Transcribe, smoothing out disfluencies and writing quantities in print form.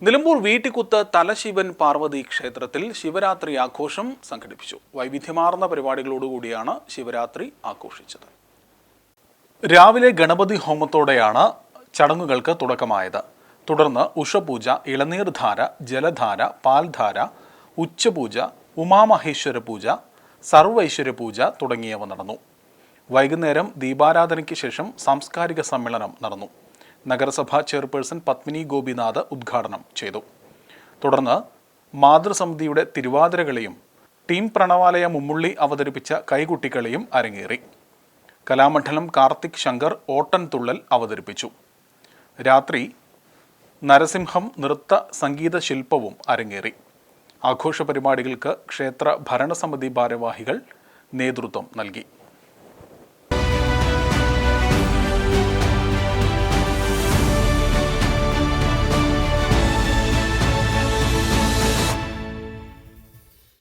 നിലമ്പൂർ വീട്ടിക്കുത്ത് തലശിവൻ പാർവതി ക്ഷേത്രത്തിൽ ശിവരാത്രി ആഘോഷം സംഘടിപ്പിച്ചു. വൈവിധ്യമാർന്ന പരിപാടികളോടുകൂടിയാണ് ശിവരാത്രി ആഘോഷിച്ചത്. രാവിലെ ഗണപതി ഹോമത്തോടെയാണ് ചടങ്ങുകൾക്ക് തുടക്കമായത്. തുടർന്ന് ഉഷപൂജ, ഇളനീർധാര, ജലധാര, പാൽധാര, ഉച്ചപൂജ, ഉമാമഹേശ്വര പൂജ, സർവൈശ്വര്യ പൂജ തുടങ്ങിയവ നടന്നു. വൈകുന്നേരം ദീപാരാധനയ്ക്ക് ശേഷം സാംസ്കാരിക സമ്മേളനം നടന്നു. നഗരസഭാ ചെയർപേഴ്സൺ പത്മിനി ഗോപിനാഥ് ഉദ്ഘാടനം ചെയ്തു. തുടർന്ന് മാതൃസമിതിയുടെ തിരുവാതിരകളിയും ടീം പ്രണവാലയ മുമ്മുള്ളി അവതരിപ്പിച്ച കൈകുട്ടിക്കളിയും അരങ്ങേറി. കലാമണ്ഡലം കാർത്തിക് ശങ്കർ ഓട്ടൻതുള്ളൽ അവതരിപ്പിച്ചു. രാത്രി നരസിംഹം നൃത്ത സംഗീത ശില്പവും അരങ്ങേറി. ആഘോഷ പരിപാടികൾക്ക് ക്ഷേത്ര ഭരണസമിതി ഭാരവാഹികൾ നേതൃത്വം നൽകി.